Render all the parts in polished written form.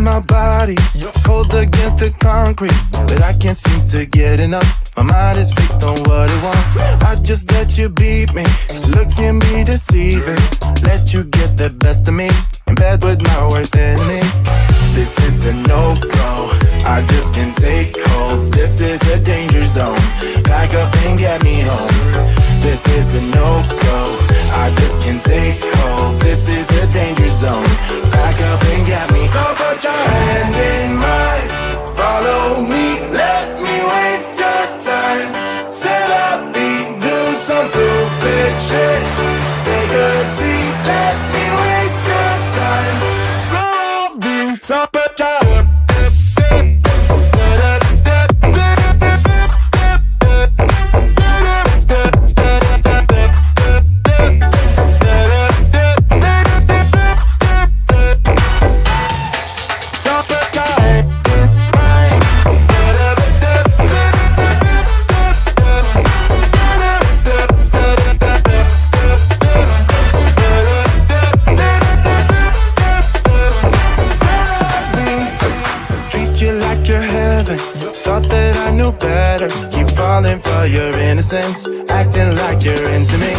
my body, cold against the concrete, but I can't seem to get enough. My mind is fixed on what it wants. I just let you beat me, look at me deceiving. Let you get the best of me, in bed with my worst enemy. This is a no-go, I just can't take hold. This is a danger zone, pack up and get me home. This is a no-go, I just can't take hold. This is a danger zone, pack up and get me. So put your hand in mine, follow me, let me waste your time. Set up feet, do some stupid shit. Take a seat, let me waste your time. So put your for your innocence, acting like you're into me.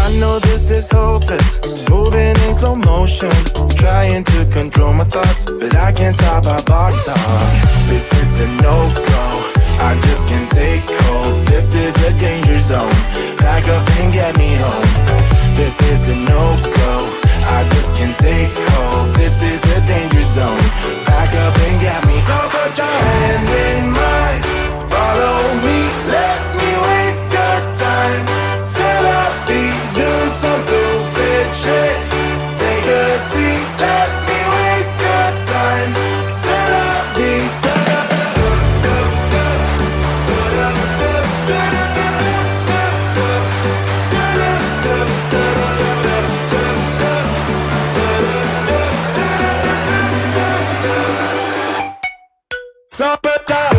I know this is hopeless, moving in slow motion, trying to control my thoughts, but I can't stop our body talk. This is a no-go, I just can't take hold. This is a danger zone, pack up and get me home. This is a no-go, I just can't take hold. This is a danger zone, pack up and get me. So put your hand in mine, follow me, let me waste your time. Set up feet, do some stupid shit. Take a seat, let me waste your time. Set up feet. So put your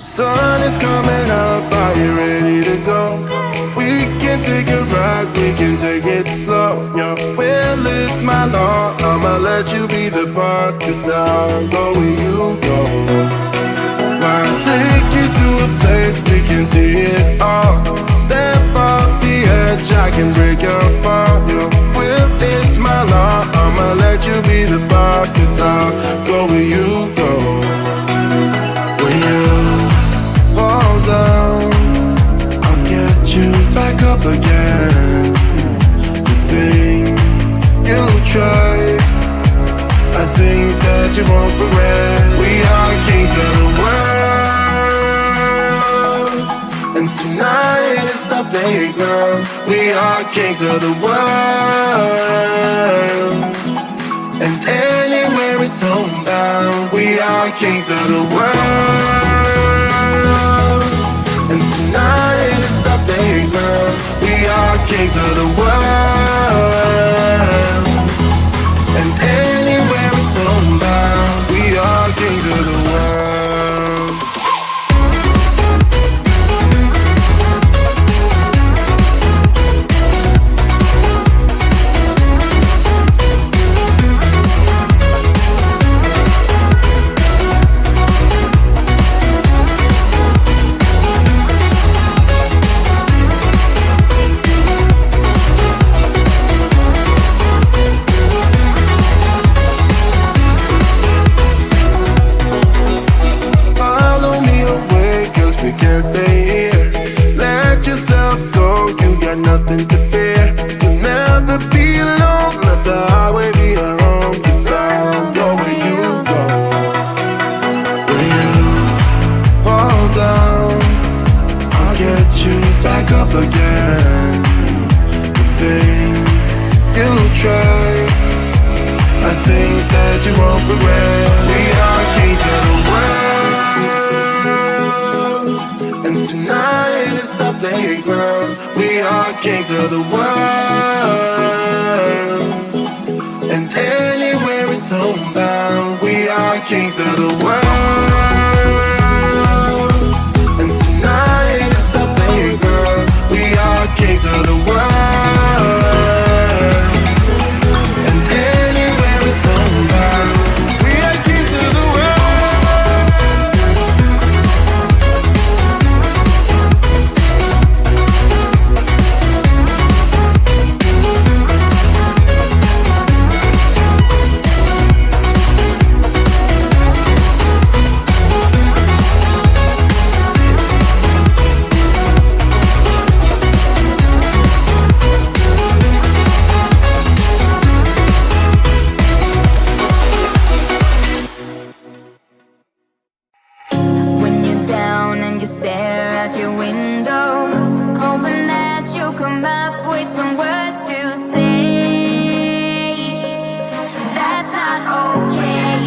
Sun is coming up, are you ready to go? We can take a ride, we can take it slow. Yo, well, it's my law, I'ma let you be the boss, 'cause I'll go where you go. I'll take you to a place we can see it all. Step off the edge, I can break your fall. Yo, well, it's my law, I'ma let you be the boss, 'cause I'll go where you go. When you fall down, I'll get you back up again. The things you try are things that you won't regret. We are kings of the world, and tonight is our playground. We are kings of the world, and anywhere it's homebound. We are kings of the world, and tonight is our playground. We are kings of the world, and anywhere it's homebound. We are kings of the world. Nothing to fear. You'll never be alone. Let the highway be your home. 'Cause I'll go where you go. When you fall down, I'll get you back up again. The things you try are things that you won't regret. We are kings of the world, and tonight is our playground. We are kings of the world, and anywhere it's homebound. We are kings of the world, and tonight is our playground. We are kings of the world, and anywhere it's homebound. We are kings of the world. You stare out your window, hoping that you'll come up with some words to say. That's not okay.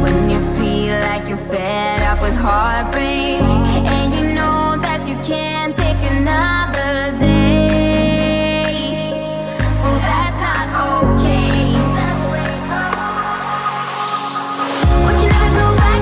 When you feel like you're fed up with heartbreak, and you know that you can't take another day. Well, that's not okay. Go back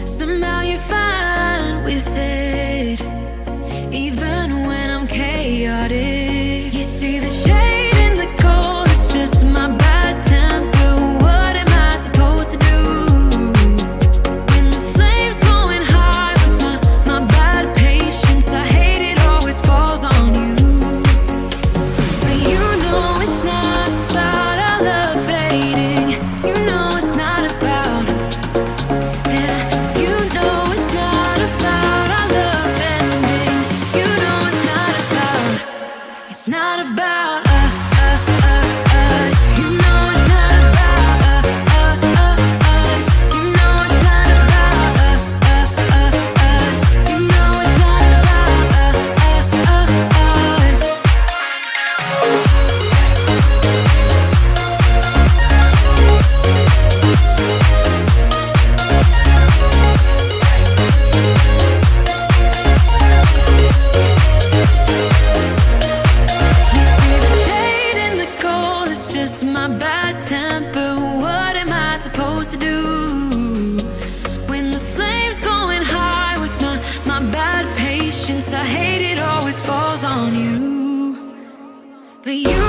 Somehow you're fine with it, even when I'm chaotic. You see the shade in the cold, it's just my bad temper. What am I supposed to do when the flame's going high with my bad patience? I hate it always falls on you. But you know it's not about our love fading. You know it's not about, yeah. You know it's not about our love ending. You know it's not about, it's not about us. You know it's not about us. You know it's not about us. You know it's not about us. You see the shade in the cold, it's just my bad temper. What am I supposed to do when the flame's going high with my bad patience? I hate it always falls on you. But you